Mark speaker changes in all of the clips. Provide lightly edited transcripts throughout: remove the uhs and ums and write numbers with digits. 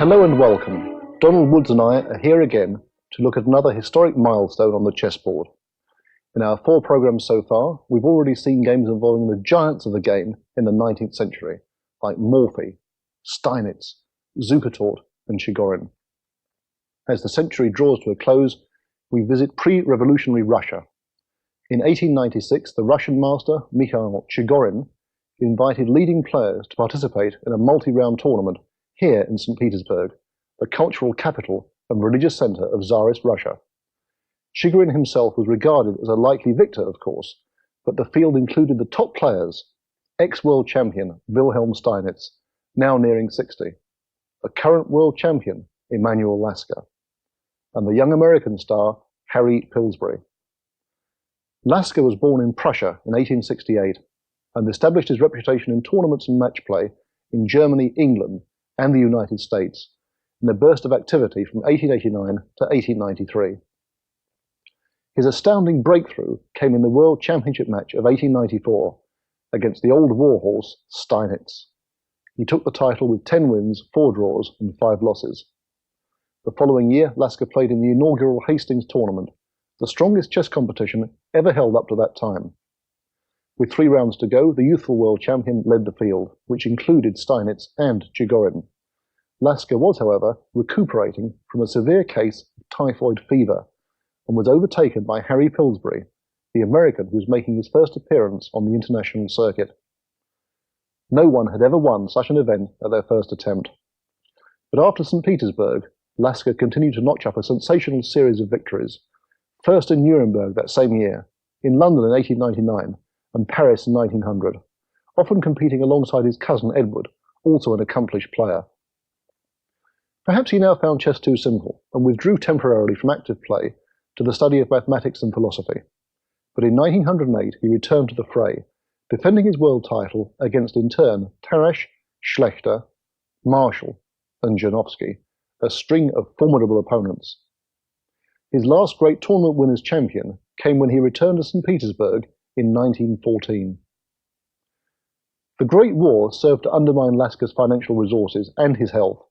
Speaker 1: Hello and welcome. Donald Woods and I are here again to look at another historic milestone on the chessboard. In our 4 programs so far, we've already seen games involving the giants of the game in the 19th century, like Morphy, Steinitz, Zukertort, and Chigorin. As the century draws to a close, we visit pre-revolutionary Russia. In 1896, the Russian master, Mikhail Chigorin, invited leading players to participate in a multi-round tournament here in St. Petersburg, the cultural capital and religious center of Tsarist Russia. Chigorin himself was regarded as a likely victor, of course, but the field included the top players: ex-world champion Wilhelm Steinitz, now nearing 60, the current world champion Emanuel Lasker, and the young American star Harry Pillsbury. Lasker was born in Prussia in 1868 and established his reputation in tournaments and match play in Germany, England, and the United States in a burst of activity from 1889 to 1893. His astounding breakthrough came in the World Championship match of 1894 against the old warhorse Steinitz. He took the title with 10 wins, 4 draws, and 5 losses. The following year, Lasker played in the inaugural Hastings tournament, the strongest chess competition ever held up to that time. With 3 rounds to go, the youthful world champion led the field, which included Steinitz and Chigorin. Lasker was, however, recuperating from a severe case of typhoid fever and was overtaken by Harry Pillsbury, the American who was making his first appearance on the international circuit. No one had ever won such an event at their first attempt. But after St. Petersburg, Lasker continued to notch up a sensational series of victories, first in Nuremberg that same year, in London in 1899, and Paris in 1900, often competing alongside his cousin Edward, also an accomplished player. Perhaps he now found chess too simple and withdrew temporarily from active play to the study of mathematics and philosophy. But in 1908 he returned to the fray, defending his world title against in turn Tarrasch, Schlechter, Marshall, and Janowski, a string of formidable opponents. His last great tournament win as champion came when he returned to St. Petersburg in 1914. The Great War served to undermine Lasker's financial resources and his health,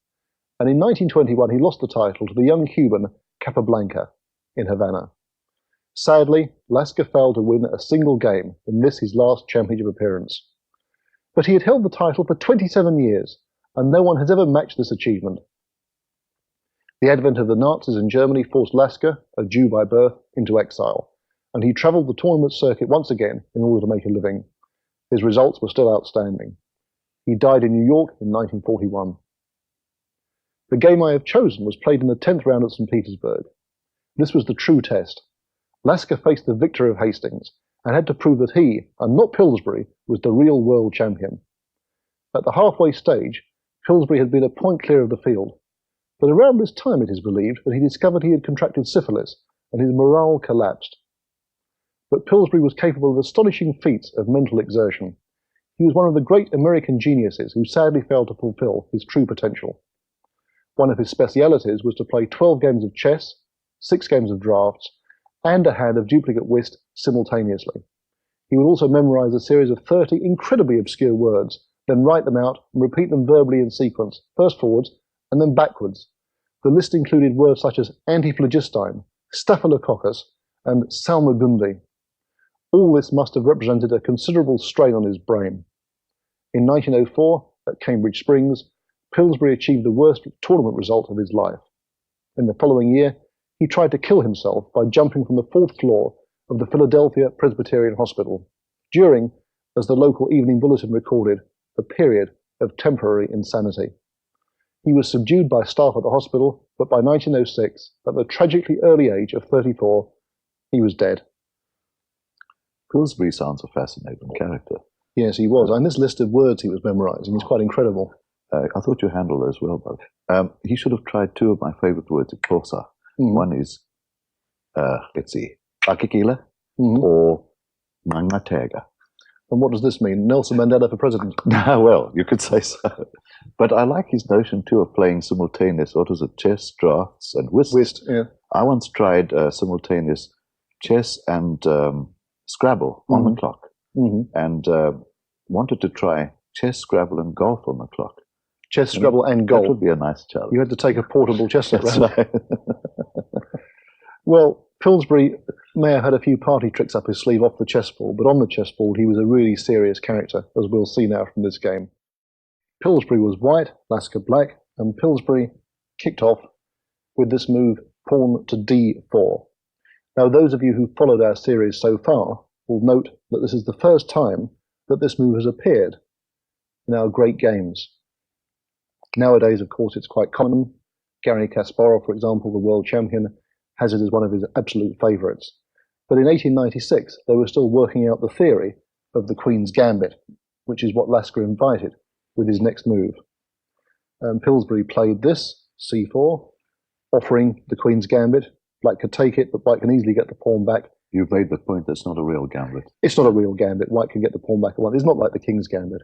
Speaker 1: and in 1921 he lost the title to the young Cuban Capablanca in Havana. Sadly, Lasker failed to win a single game in this his last championship appearance. But he had held the title for 27 years, and no one has ever matched this achievement. The advent of the Nazis in Germany forced Lasker, a Jew by birth, into exile, and he travelled the tournament circuit once again in order to make a living. His results were still outstanding. He died in New York in 1941. The game I have chosen was played in the 10th round at St. Petersburg. This was the true test. Lasker faced the victor of Hastings and had to prove that he, and not Pillsbury, was the real world champion. At the halfway stage, Pillsbury had been a point clear of the field, but around this time it is believed that he discovered he had contracted syphilis and his morale collapsed. But Pillsbury was capable of astonishing feats of mental exertion. He was one of the great American geniuses who sadly failed to fulfill his true potential. One of his specialities was to play 12 games of chess, 6 games of drafts, and a hand of duplicate whist simultaneously. He would also memorize a series of 30 incredibly obscure words, then write them out and repeat them verbally in sequence, first forwards and then backwards. The list included words such as antiphlogistin, staphylococcus, and salmagundi. All this must have represented a considerable strain on his brain. In 1904, at Cambridge Springs, Pillsbury achieved the worst tournament result of his life. In the following year, he tried to kill himself by jumping from the 4th floor of the Philadelphia Presbyterian Hospital during, as the local Evening Bulletin recorded, a period of temporary insanity. He was subdued by staff at the hospital, but by 1906, at the tragically early age of 34, he was dead.
Speaker 2: Pillsbury sounds a fascinating character.
Speaker 1: Yes, he was. And this list of words he was memorizing is quite incredible.
Speaker 2: I thought you handled those well, but he should have tried 2 of my favorite words, Xhosa. One is, let's see, Akikila or Mangatega.
Speaker 1: And what does this mean? Nelson Mandela for president?
Speaker 2: Well, you could say so. But I like his notion, too, of playing simultaneous, what was it, chess, drafts, and whist.
Speaker 1: Whist, yeah.
Speaker 2: I once tried simultaneous chess and Scrabble on the clock, and wanted to try chess, Scrabble, and golf on the clock.
Speaker 1: chess, Scrabble, and golf.
Speaker 2: That would be a nice challenge.
Speaker 1: You had to take a portable chess set
Speaker 2: That's
Speaker 1: round.
Speaker 2: right.
Speaker 1: Well, Pillsbury may have had a few party tricks up his sleeve off the chessboard, but on the chessboard he was a really serious character, as we'll see now from this game. Pillsbury was white, Lasker black, and Pillsbury kicked off with this move, pawn to d4. Now, those of you who followed our series so far will note that this is the first time that this move has appeared in our great games. Nowadays, of course, it's quite common. Garry Kasparov, for example, the world champion, has it as one of his absolute favourites. But in 1896, they were still working out the theory of the Queen's Gambit, which is what Lasker invited with his next move. Pillsbury played this, c4, offering the Queen's Gambit. Black could take it, but White can easily get the pawn back.
Speaker 2: You've made the point that's not a real gambit.
Speaker 1: It's not a real gambit. White can get the pawn back at one. It's not like the King's Gambit.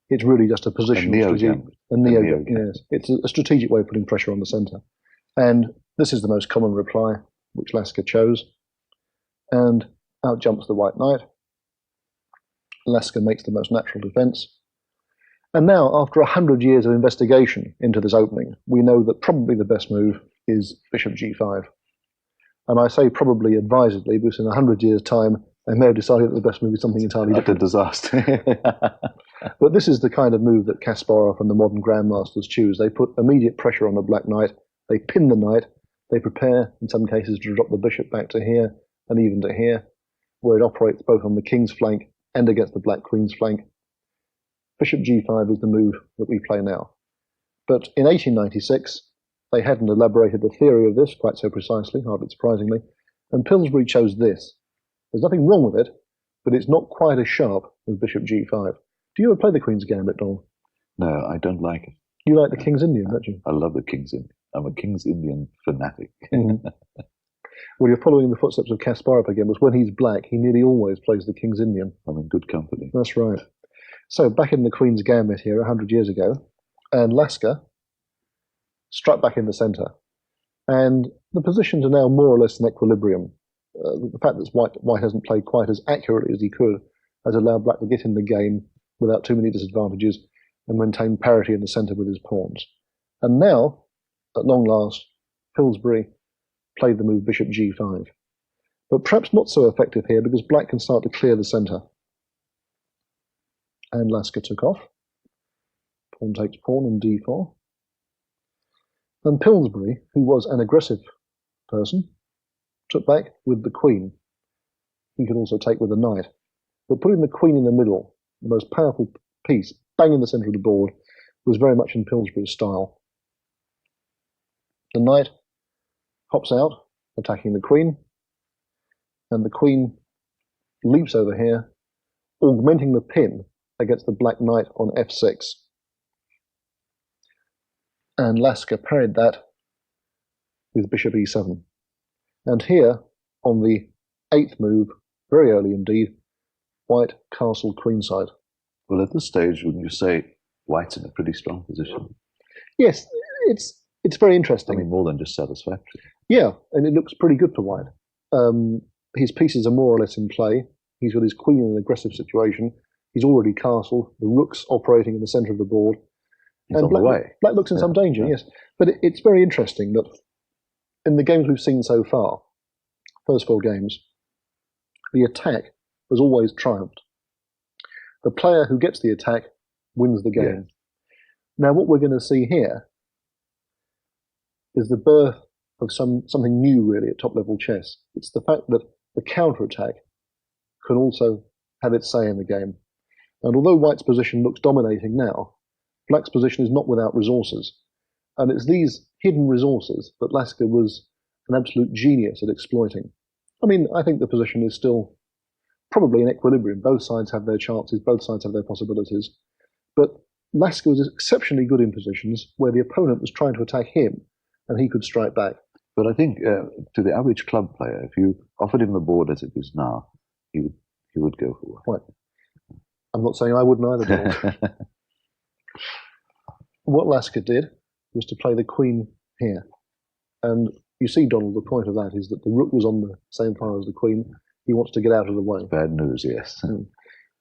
Speaker 1: It's really just a position.
Speaker 2: A neo-gambit.
Speaker 1: A neo-gambit, yes. It's a strategic way of putting pressure on the centre. And this is the most common reply, which Lasker chose. And out jumps the White Knight. Lasker makes the most natural defence. And now, after 100 years of investigation into this opening, we know that probably the best move is bishop g5. And I say probably advisedly, because in 100 years' time, they may have decided that the best move is something entirely different.
Speaker 2: A disaster.
Speaker 1: But this is the kind of move that Kasparov and the modern grandmasters choose. They put immediate pressure on the black knight, they pin the knight, they prepare, in some cases, to drop the bishop back to here and even to here, where it operates both on the king's flank and against the black queen's flank. Bishop g5 is the move that we play now. But in 1896, they hadn't elaborated the theory of this quite so precisely, hardly surprisingly, and Pillsbury chose this. There's nothing wrong with it, but it's not quite as sharp as bishop g5. Do you ever play the Queen's Gambit, Donald?
Speaker 2: No, I don't like it.
Speaker 1: You like the King's Indian, don't you?
Speaker 2: I love the King's Indian. I'm a King's Indian fanatic.
Speaker 1: Well, you're following the footsteps of Kasparov again, because when he's black, he nearly always plays the King's Indian.
Speaker 2: I'm in good company.
Speaker 1: That's right. So, back in the Queen's Gambit here, 100 years ago, and Lasker struck back in the centre. And the positions are now more or less in equilibrium. The fact that White hasn't played quite as accurately as he could has allowed Black to get in the game without too many disadvantages and maintain parity in the centre with his pawns. And now, at long last, Pillsbury played the move bishop g5. But perhaps not so effective here because Black can start to clear the centre. And Lasker took off. Pawn takes pawn on d4. And Pillsbury, who was an aggressive person, took back with the queen. He could also take with the knight. But putting the queen in the middle, the most powerful piece, bang in the centre of the board, was very much in Pillsbury's style. The knight hops out, attacking the queen, and the queen leaps over here, augmenting the pin against the black knight on f6. And Lasker parried that with bishop e7. And here, on the 8th move, very early indeed, White castled queenside.
Speaker 2: Well, at this stage, wouldn't you say White's in a pretty strong position?
Speaker 1: Yes, it's very interesting.
Speaker 2: I mean, more than just satisfactory.
Speaker 1: Yeah, and it looks pretty good for White. His pieces are more or less in play. He's got his queen in an aggressive situation. He's already castled. The rook's operating in the centre of the board.
Speaker 2: He's on the way.
Speaker 1: Black looks in some danger, yes. But it's very interesting that in the games we've seen so far, first 4 games, the attack has always triumphed. The player who gets the attack wins the game. Now, what we're going to see here is the birth of something new, really, at top-level chess. It's the fact that the counter-attack can also have its say in the game. And although White's position looks dominating now, Black's position is not without resources. And it's these hidden resources that Lasker was an absolute genius at exploiting. I mean, I think the position is still probably in equilibrium. Both sides have their chances, both sides have their possibilities. But Lasker was exceptionally good in positions where the opponent was trying to attack him and he could strike back.
Speaker 2: But I think to the average club player, if you offered him the board as it is now, he would go for White.
Speaker 1: Right. I'm not saying I wouldn't either. What Lasker did was to play the queen here. And you see, Donald, the point of that is that the rook was on the same file as the queen. He wants to get out of the way.
Speaker 2: Bad news, yes.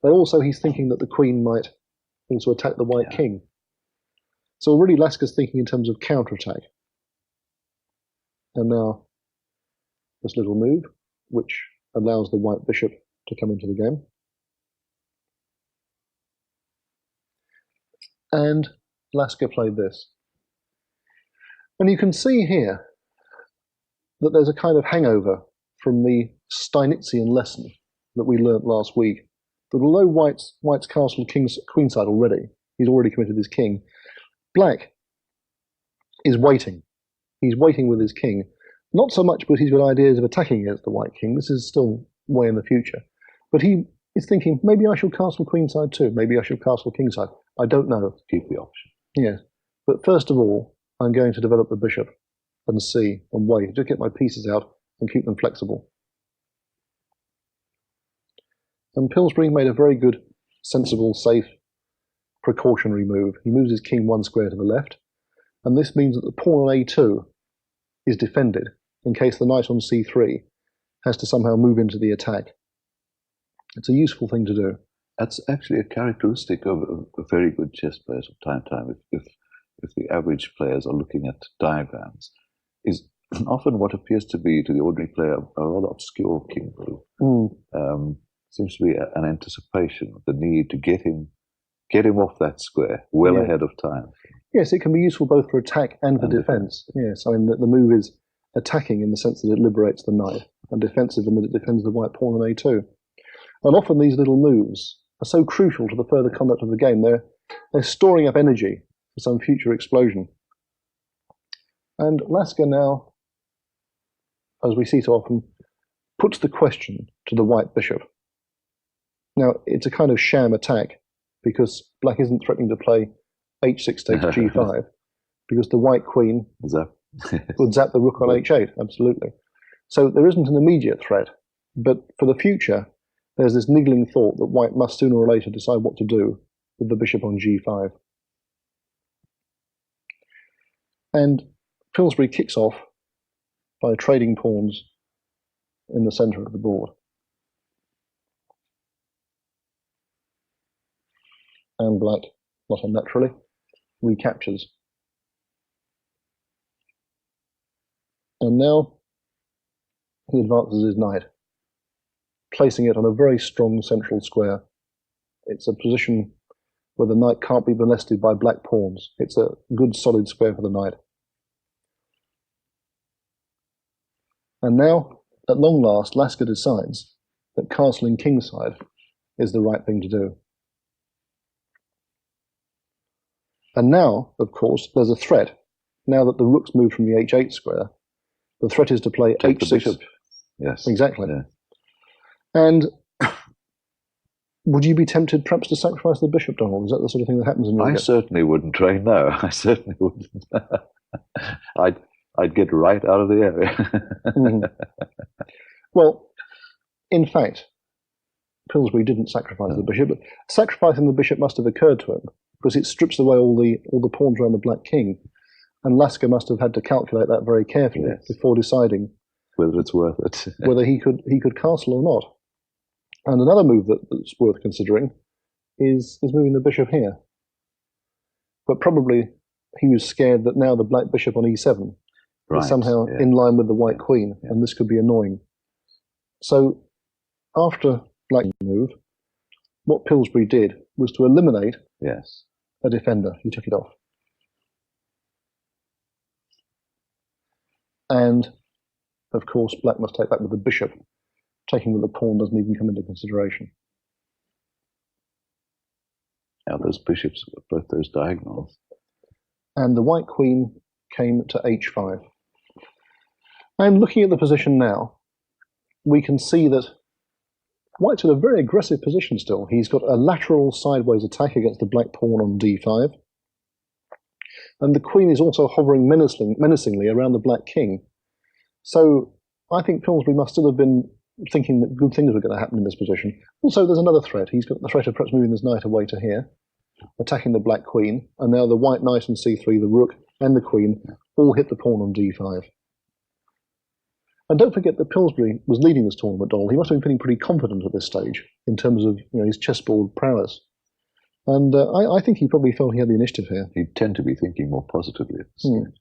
Speaker 1: But also he's thinking that the queen might also attack the white king. So already Lasker's thinking in terms of counterattack. And now this little move, which allows the white bishop to come into the game. And Lasker played this. And you can see here that there's a kind of hangover from the Steinitzian lesson that we learnt last week, that although White's castle queenside already, he's already committed his king, Black is waiting. He's waiting with his king. Not so much because he's got ideas of attacking against the white king. This is still way in the future. But he is thinking, maybe I shall castle queenside too. Maybe I shall castle kingside. I don't know.
Speaker 2: Keep the option.
Speaker 1: Yes. But first of all, I'm going to develop the bishop and see and wait. Just get my pieces out and keep them flexible. And Pillsbury made a very good, sensible, safe, precautionary move. He moves his king one square to the left. And this means that the pawn on a2 is defended in case the knight on c3 has to somehow move into the attack. It's a useful thing to do.
Speaker 2: That's actually a characteristic of very good chess players from time to time. If the average players are looking at diagrams, is often what appears to be to the ordinary player a rather obscure king move. Seems to be an anticipation of the need to get him off that square well ahead of time.
Speaker 1: Yes, it can be useful both for attack and for defense. Yes, I mean the move is attacking in the sense that it liberates the knight, and defensive in that it defends the white pawn on a2. And often these little moves are so crucial to the further conduct of the game. They're storing up energy for some future explosion. And Lasker now, as we see so often, puts the question to the white bishop. Now, it's a kind of sham attack, because Black isn't threatening to play h6 takes g5, because the white queen would zap the rook on h8, absolutely. So there isn't an immediate threat, but for the future, there's this niggling thought that White must sooner or later decide what to do with the bishop on g5. And Pillsbury kicks off by trading pawns in the centre of the board. And Black, not unnaturally, recaptures. And now he advances his knight, placing it on a very strong central square. It's a position where the knight can't be molested by black pawns. It's a good solid square for the knight. And now, at long last, Lasker decides that castling kingside is the right thing to do. And now, of course, there's a threat. Now that the rook's moved from the h8 square, the threat is to play
Speaker 2: take
Speaker 1: h6.
Speaker 2: The bishop. Yes.
Speaker 1: Exactly.
Speaker 2: Yeah.
Speaker 1: And would you be tempted perhaps to sacrifice the bishop, Donald? Is that the sort of thing that happens in your game?
Speaker 2: I certainly wouldn't, Trey. No, I certainly wouldn't. I'd get right out of the area.
Speaker 1: Well, in fact, Pillsbury didn't sacrifice the bishop, but sacrificing the bishop must have occurred to him, because it strips away all the pawns around the black king, and Lasker must have had to calculate that very carefully before deciding
Speaker 2: whether it's worth it,
Speaker 1: whether he could castle or not. And another move that's worth considering is moving the bishop here. But probably he was scared that now the black bishop on e7 is somehow in line with the white queen, and this could be annoying. So after Black move, what Pillsbury did was to eliminate a defender. He took it off. And, of course, Black must take that with the bishop. Taking with the pawn doesn't even come into consideration.
Speaker 2: Now those bishops, both those diagonals.
Speaker 1: And the white queen came to h5. I'm looking at the position now. We can see that White's in a very aggressive position still. He's got a lateral sideways attack against the black pawn on d5. And the queen is also hovering menacingly around the black king. So I think Pillsbury must still have been thinking that good things were going to happen in this position. Also, there's another threat. He's got the threat of perhaps moving his knight away to here, attacking the black queen, and now the white knight on c3, the rook, and the queen all hit the pawn on d5. And don't forget that Pillsbury was leading this tournament, Donald. He must have been feeling pretty confident at this stage in terms of his chessboard prowess. And I think he probably felt he had the initiative here.
Speaker 2: He'd tend to be thinking more positively at this stage.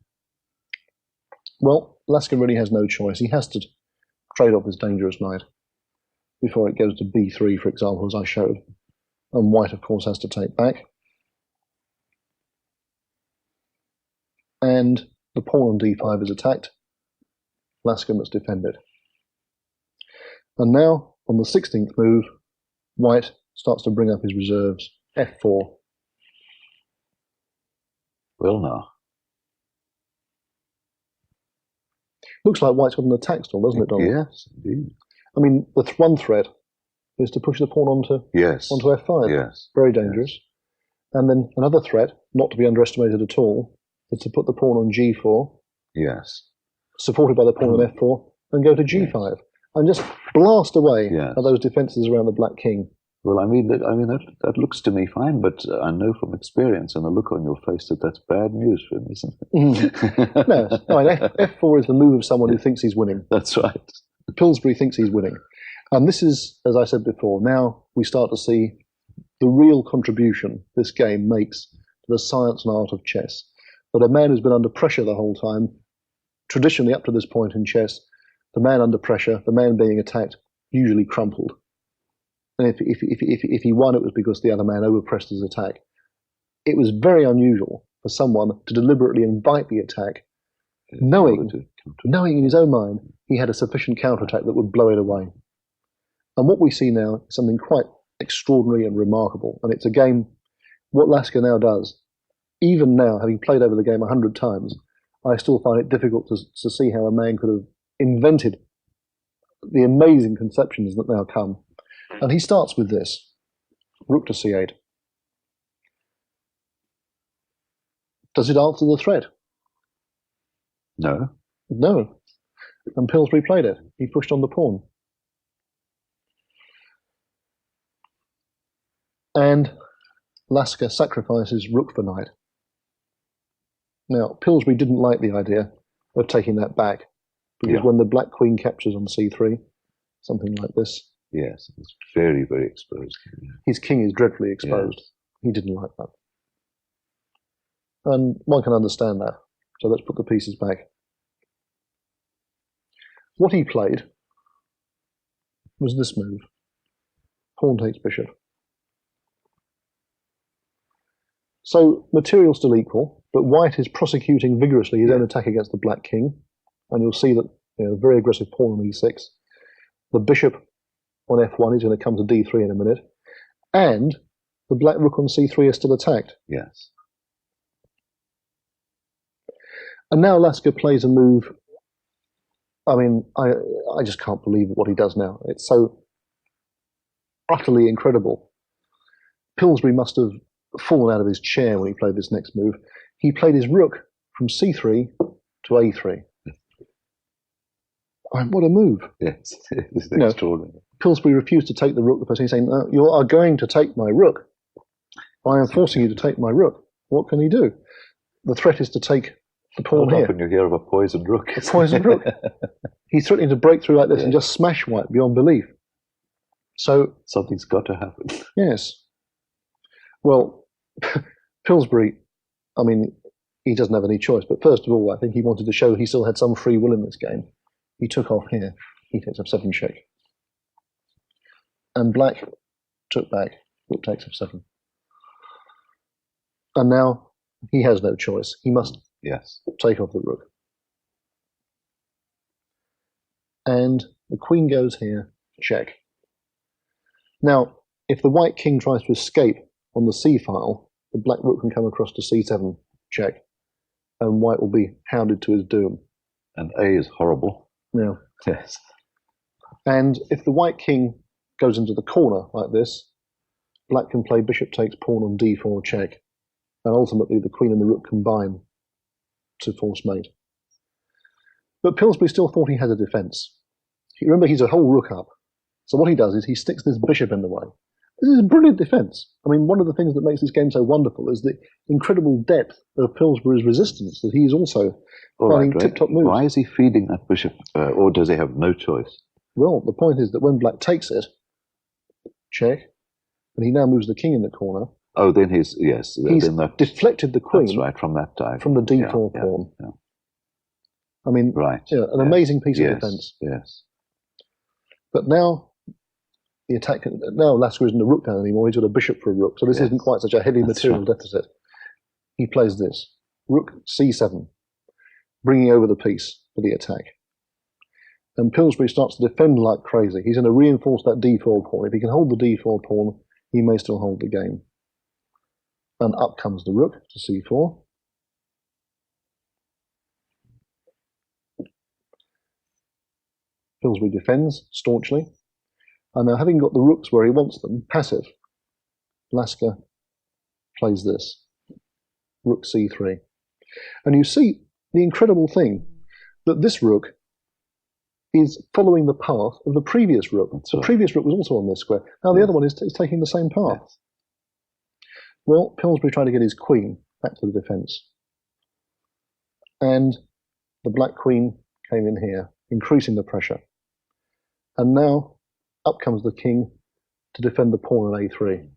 Speaker 1: Well, Lasker really has no choice. He has to trade off this dangerous knight before it goes to b3, for example, as I showed. And white, of course, has to take back. And the pawn on d5 is attacked. Lasker must defend it. And now, on the 16th move, white starts to bring up his reserves. f4.
Speaker 2: Well, now.
Speaker 1: Looks like white's got an attack stall, doesn't it, Donald?
Speaker 2: Yes, indeed.
Speaker 1: I mean, the one threat is to push the pawn onto f5.
Speaker 2: Yes.
Speaker 1: Very dangerous. Yes. And then another threat, not to be underestimated at all, is to put the pawn on g4.
Speaker 2: Yes.
Speaker 1: Supported by the pawn on f4, and go to g5. Yes. And just blast away at those defences around the black king.
Speaker 2: Well, that looks to me fine, but I know from experience and the look on your face that that's bad news for him, isn't it?
Speaker 1: No, f4 is the move of someone who thinks he's winning.
Speaker 2: That's right.
Speaker 1: Pillsbury thinks he's winning. And this is, as I said before, now we start to see the real contribution this game makes to the science and art of chess. That a man who's been under pressure the whole time, traditionally up to this point in chess, the man under pressure, the man being attacked, usually crumpled. And if he won, it was because the other man overpressed his attack. It was very unusual for someone to deliberately invite the attack, knowing in his own mind he had a sufficient counterattack that would blow it away. And what we see now is something quite extraordinary and remarkable. And it's a game, what Lasker now does, even now, having played over the game 100 times, I still find it difficult to see how a man could have invented the amazing conceptions that now come. And he starts with this, rook to c8. Does it answer the threat?
Speaker 2: No.
Speaker 1: No. And Pillsbury played it. He pushed on the pawn. And Lasker sacrifices rook for knight. Now, Pillsbury didn't like the idea of taking that back, because when the black queen captures on c3, something like this.
Speaker 2: Yes, it's very, very exposed.
Speaker 1: His king is dreadfully exposed. Yes. He didn't like that. And one can understand that. So let's put the pieces back. What he played was this move. Pawn takes bishop. So material still equal, but white is prosecuting vigorously his own attack against the black king. And you'll see that a very aggressive pawn on e6. The bishop on f1 is going to come to d3 in a minute. And the black rook on c3 is still attacked.
Speaker 2: Yes.
Speaker 1: And now Lasker plays a move. I mean, I just can't believe what he does now. It's so utterly incredible. Pillsbury must have fallen out of his chair when he played this next move. He played his rook from c3 to a3. What a move.
Speaker 2: Yes, it's extraordinary.
Speaker 1: Pillsbury refused to take the rook. The person saying, no, you are going to take my rook. I am forcing you to take my rook. What can he do? The threat is to take the pawn here.
Speaker 2: Often you hear of a poisoned rook.
Speaker 1: A poisoned rook. He's threatening to break through like this and just smash white beyond belief. So
Speaker 2: something's got to happen.
Speaker 1: Yes. Well, Pillsbury, I mean, he doesn't have any choice. But first of all, I think he wanted to show he still had some free will in this game. He took off here. He takes f7 check. And black took back. Rook takes f7. And now he has no choice. He must take off the rook. And the queen goes here, check. Now, if the white king tries to escape on the c file, the black rook can come across to c7, check. And white will be hounded to his doom.
Speaker 2: And A is horrible.
Speaker 1: Yeah.
Speaker 2: Yes.
Speaker 1: And if the white king goes into the corner like this, black can play bishop takes pawn on d4 check. And ultimately the queen and the rook combine to force mate. But Pillsbury still thought he had a defence. Remember, he's a whole rook up. So what he does is he sticks this bishop in the way. This is a brilliant defence. I mean, one of the things that makes this game so wonderful is the incredible depth of Pillsbury's resistance, that he's also finding tip-top moves.
Speaker 2: Why is he feeding that bishop, or does he have no choice?
Speaker 1: Well, the point is that when black takes it, check, and he now moves the king in the corner,
Speaker 2: Oh, then yes.
Speaker 1: He's
Speaker 2: then
Speaker 1: deflected the queen.
Speaker 2: That's right, from that dive.
Speaker 1: From the d4 pawn.
Speaker 2: Yeah.
Speaker 1: I mean,
Speaker 2: right.
Speaker 1: An amazing piece of defence.
Speaker 2: Yes.
Speaker 1: But now the attack. Now Lasker isn't a rook down anymore. He's got a bishop for a rook. So this isn't quite such a heavy material deficit. He plays this: rook c7, bringing over the piece for the attack. And Pillsbury starts to defend like crazy. He's going to reinforce that d4 pawn. If he can hold the d4 pawn, he may still hold the game. And up comes the rook to c4. Pillsbury defends staunchly. And now, having got the rooks where he wants them, passive, Lasker plays this. Rook c3. And you see the incredible thing that this rook is following the path of the previous rook. The previous rook was also on this square. Now the other one is taking the same path. Yes. Well, Pillsbury tried to get his queen back to the defence. And the black queen came in here, increasing the pressure. And now up comes the king to defend the pawn at a3.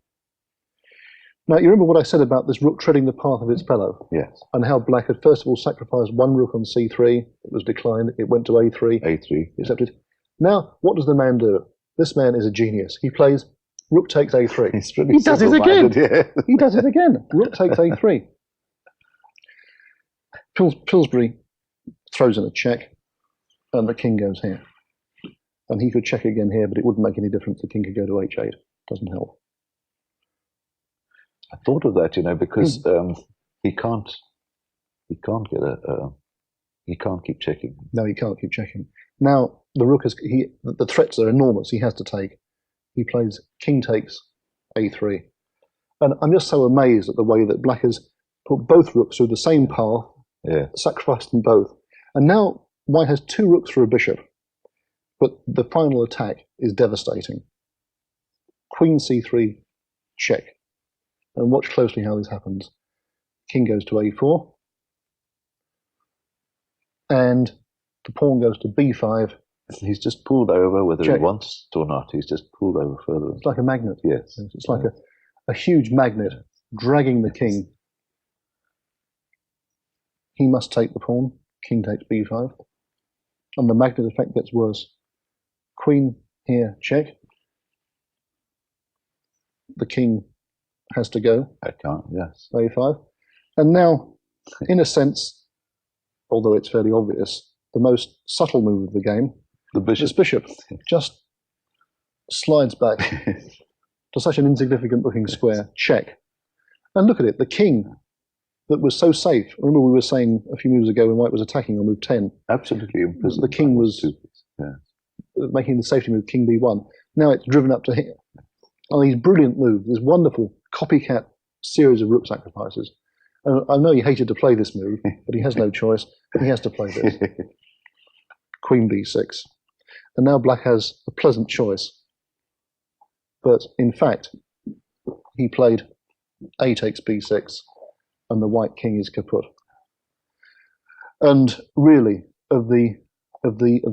Speaker 1: Now, you remember what I said about this rook treading the path of its fellow?
Speaker 2: Yes.
Speaker 1: And how black had first of all sacrificed one rook on c3. It was declined. It went to a3.
Speaker 2: a3.
Speaker 1: Accepted. Now, what does the man do? This man is a genius. He plays rook takes a3.
Speaker 2: He does it again.
Speaker 1: Yeah. He does it again. Rook takes a3. Pillsbury throws in a check, and the king goes here. And he could check again here, but it wouldn't make any difference. The king could go to h8. Doesn't help.
Speaker 2: I thought of that, because he can't get he can't keep checking.
Speaker 1: No, he can't keep checking. Now the rook the threats are enormous. He has to take. He plays king takes a3, and I'm just so amazed at the way that black has put both rooks through the same path, sacrificed them both, and now white has two rooks for a bishop, but the final attack is devastating. Queen c3, check. And watch closely how this happens. King goes to a4. And the pawn goes to b5.
Speaker 2: He's just pulled over, whether he wants to or not. He's just pulled over further.
Speaker 1: It's like a magnet.
Speaker 2: Yes.
Speaker 1: It's like a huge magnet dragging the king. He must take the pawn. King takes b5. And the magnet effect gets worse. Queen here, check. The king has to go.
Speaker 2: I can't, yes.
Speaker 1: a5. And now, in a sense, although it's fairly obvious, the most subtle move of the game, this bishop just slides back to such an insignificant looking square, check. And look at it, the king that was so safe. Remember we were saying a few moves ago when white was attacking on move 10.
Speaker 2: Absolutely imprisoned.
Speaker 1: The king was making the safety move, king b1. Now it's driven up to here. Oh, these brilliant moves, this wonderful copycat series of rook sacrifices. And I know he hated to play this move, but he has no choice. He has to play this. Queen b6. And now black has a pleasant choice. But in fact, he played a takes b6, and the white king is kaput. And really, of the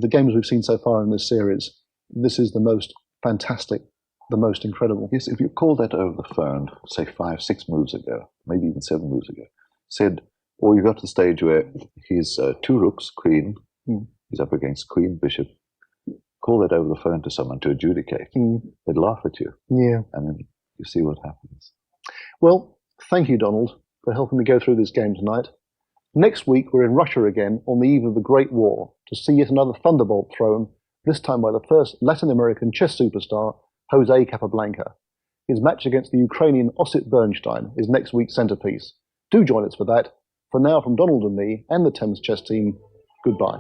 Speaker 1: games we've seen so far in this series, this is the most fantastic, the most incredible.
Speaker 2: Yes, if you called that over the phone, say 5, 6 moves ago, maybe even 7 moves ago, or you got to the stage where he's 2 rooks, queen, he's up against queen, bishop, call that over the phone to someone to adjudicate. They'd laugh at you.
Speaker 1: Yeah.
Speaker 2: And then you see what happens.
Speaker 1: Well, thank you, Donald, for helping me go through this game tonight. Next week, we're in Russia again on the eve of the Great War to see yet another thunderbolt thrown, this time by the first Latin American chess superstar, Jose Capablanca. His match against the Ukrainian Osip Bernstein is next week's centerpiece. Do join us for that. For now, from Donald and me and the Thames Chess team, goodbye.